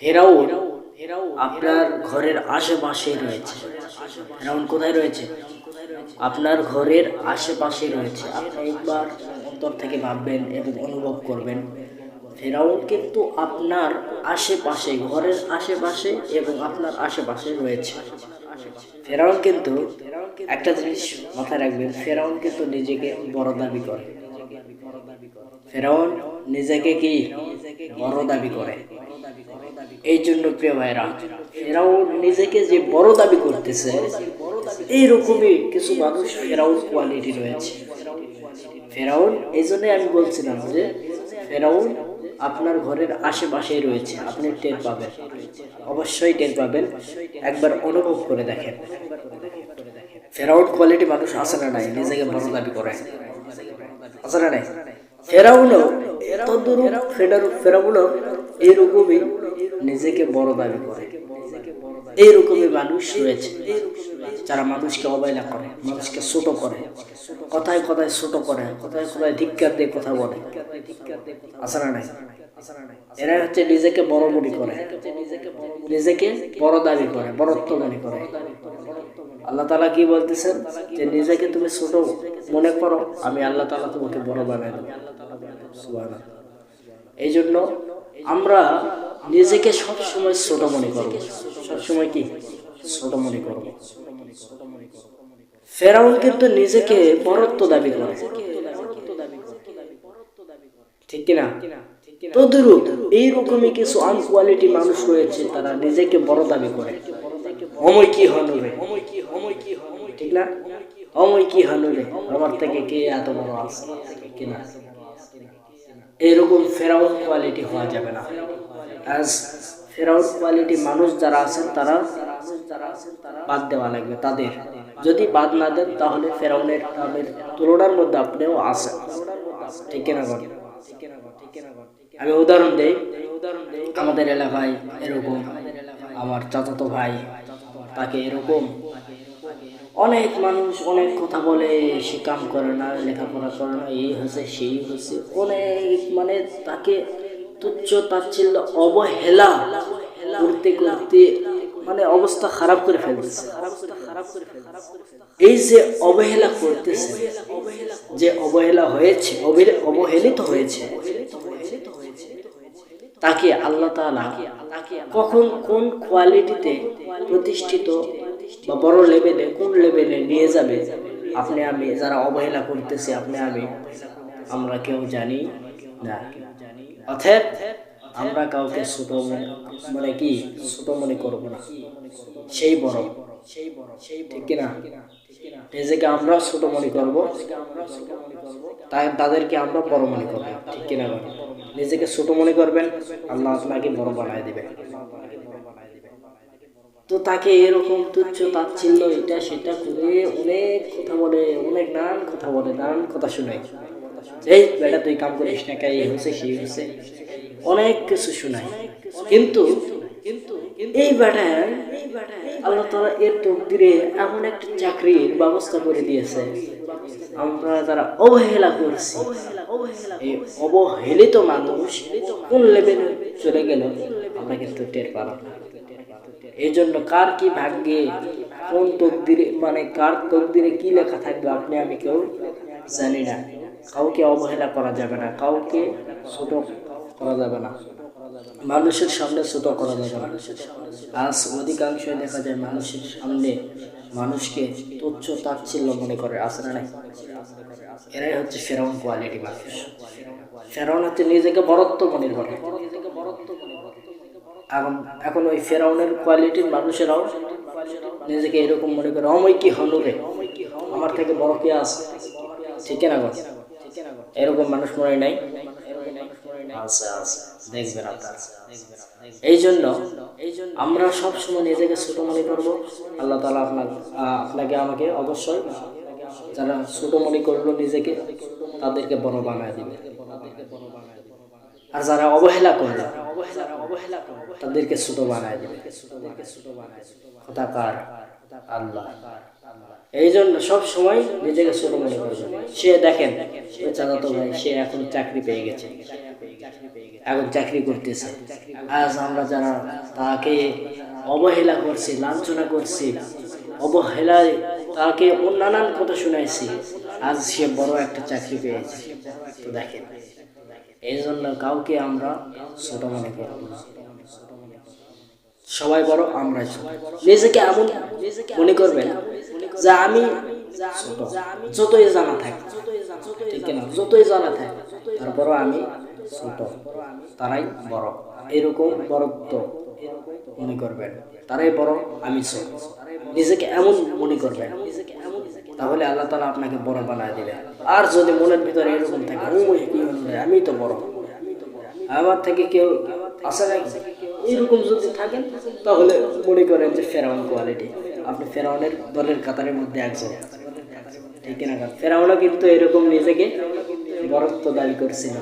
ফেরাউন আপনার ঘরের আশেপাশে রয়েছে। ফেরাউন কোথায় রয়েছে? আপনার ঘরের আশেপাশে রয়েছে। আপনি একবার অন্তর থেকে ভাববেন এবং অনুভব করবেন, ফেরাউন কিন্তু আপনার আশেপাশে, ঘরের আশেপাশে এবং আপনার আশেপাশে রয়েছে। ফেরাউন কিন্তু একটা জিনিস মাথায় রাখবেন, ফেরাউন কিন্তু নিজেকে বড় দাবি করে। ফেরাউন নিজেকে কি বড় দাবি করে। এই জন্য প্রিয় ভাইরা, ফেরাউন নিজেকে যে বড় দাবি করতেছে, এইরকমই কিছু মানুষ ফেরাউন কোয়ালিটি রয়েছে। ফেরাউন, এই জন্য আমি বলছিলাম যে ফেরাউন আপনার ঘরের আশেপাশেই রয়েছে। আপনি টের পাবেন, অবশ্যই টের পাবেন, একবার অনুভব করে দেখেন। ফেরাউন কোয়ালিটি মানুষ আছে না নাই, নিজেকে বড় দাবি করে, আছে না নাই? ফেরাউনও ফেরাউনও এইরকমই নিজেকে বড় দাবি করে। এইরকমই মানুষ রয়েছে যারা মানুষকে অবহেলা করে, মানুষকে ছোট করে, কথায় কথায় ছোট করে, কথায় কথায় ধিক্কার দিয়ে কথা বলে, আছে না নাই? এরা হচ্ছে নিজেকে বড় মনে করে, নিজেকে বড় দাবি করে, বড়ত্ব মনে করে। আল্লাহ তাআলা কি বলতেছেন, যে নিজেকে তুমি ছোট মনে করো, আমি আল্লাহ তাআলা তোমাকে বড় বানাই দেব। সুবহানাল্লাহ। এই জন্য আমরা নিজেকে সবসময় ছোট মনে করব, সবসময় কি ছোট মনে করব। ফেরাউন কিন্তু নিজেকে বড়ত্ব দাবি করে, ঠিক কিনা? তদ্রূপ এইরকমই কিছু আনকোয়ালিটি মানুষ রয়েছে, তারা নিজেকে বড় দাবি করে। অময় কি হনরে, ঠিক না? অময় কি হনরে, আমার থেকে কে এত বড় আছে, কিনা? এরকম ফেরাউন কোয়ালিটি হওয়া যাবে না। আজ ফেরাউন কোয়ালিটি মানুষ যারা আছেন তারা বাদ দেওয়া লাগবে। তাদের যদি বাদ না দেন, তাহলে ফেরাউনের তুলনার মধ্যে আপনিও আছেন, ঠিক কিনা? আমি উদাহরণ দেই, আমাদের এলাকায় এরকম আমার চাচাতো ভাই, তাকে এরকম অনেক মানুষ অনেক কথা বলে, সে কাম করে না, লেখাপড়া করে না, এই হচ্ছে সেই হচ্ছে, অনেক মানে তাকে তুচ্ছ তাচ্ছিল্য অবহেলা করতে করতে মানে অবস্থা খারাপ করে ফেলতেছে। এই যে অবহেলা করতেছে, যে অবহেলা হয়েছে, অবহেলিত হয়েছে, তাকে আল্লাহ তাআলা কখন কোন কোয়ালিটিতে প্রতিষ্ঠিত বা বড় লেভেলে, কোন লেভেলে নিয়ে যাবে, আপনি আমি যারা অবহেলা করতেছি, আপনি আমি, আমরা কেউ জানি না। অতএব আমরা কাউকে ছোট মানে কি ছোট মনে করবো না, সেই বড়, ঠিক কিনা? নিজেকে আমরা ছোট মনে করবো, তাদেরকে আমরা বড় মনে করবো, ঠিক কিনা? নিজেকে ছোট মনে করবেন, আল্লাহ আপনাকে বড় বানায় দিবেন। তো তাকে এরকম তুচ্ছ তাচ্ছিল্য এটা সেটা করে অনেক কথা বলে, অনেক নানান কথা বলে, নানান কথা শোনায়, এই বেটা তুই কাম করিস না, এই হচ্ছে সেই হচ্ছে, অনেক কিছু শোনায়। কিন্তু এই বেটায় আল্লাহ তাআলা এর তকদিরে এমন একটা চাকরির ব্যবস্থা করে দিয়েছে, আমরা যারা অবহেলা করছি, এই অবহেলিত মানুষ কোন লেভেলে চলে গেল আমরা কিন্তু টের পেলাম না। এই জন্য কার কি ভাগ্যে, কোন তকদিরে, মানে কার তকদিরে কি লেখা থাকবে আপনি আমি কেউ জানি না। কাউকে অবহেলা করা যাবে না, কাউকে ছোট করা যাবে না, মানুষের সামনে ছোট করা যাবে না। আজ অধিকাংশ দেখা যায় মানুষের সামনে মানুষকে তুচ্ছ তাচ্ছিল্য মনে করে, আছে না নাই? এরাই হচ্ছে ফেরাউন কোয়ালিটি মানুষ। ফেরাউন হচ্ছে নিজেকে বড়ত্ব মনে করে। এখন ওই ফেরাউনের কোয়ালিটির মানুষেরাও নিজেকে এরকম মনে করে, অময় কি হলো রে, আমার থেকে বড় কে আছে, ঠিক না? এরকম মানুষ মনে নাই, দেখবেন আপনারা। এই জন্য আমরা সব সময় নিজেকে ছোট মনে করবো। আল্লাহ তাআলা আপনাকে আমাকে অবশ্যই, যারা ছোট মনে করলো নিজেকে, তাদেরকে বড় বানায় দিবে। আর যারা অবহেলা করলো, অবহেলা করবে তাদেরকে ছোট বানায় দেবে। কথাকার আল্লাহ। এই জন্য সব সময় নিজেকে ছোট মনে করবে। সে দেখেন চাচাতো ভাই সে এখন চাকরি পেয়ে গেছে, এখন চাকরি করতেছে। আজ আমরা যারা তাকে অবহেলা করছি, লাঞ্ছনা করছি, অবহেলায় তাকে নানান কথা শুনাইছি, আজ সে বড় একটা চাকরি পেয়েছে। তো দেখেন, এই জন্য কাউকে আমরা ছোট মনে করব না। সবাই বড়, আমরা ছোট। নিজেকে এমন মনে করবেন যে আমি ছোট, যতই জানা থাকে, ঠিক না, যতই জানা থাকে, তারপরও আমি ছোট, তারাই বড়। এরকম বড়ত্ব মনে করবেন, তারাই বড়, আমি ছোট। নিজেকে এমন মনে করবেন, তাহলে আল্লাহ তাআলা আপনাকে বড় বানায় দিবেন। আর যদি মনের ভিতরে এরকম থাকে আমি তো বড়, আমার থেকে কেউ আসে নাই, এরকম যদি থাকেন, তাহলে মনে করেন যে ফেরাউন কোয়ালিটি, আপনি ফেরাউনের দলের কাতারের মধ্যে একজন, ঠিক না? ফেরাউনও কিন্তু এরকম নিজেকে বড়ত্ব দাবি করছিল।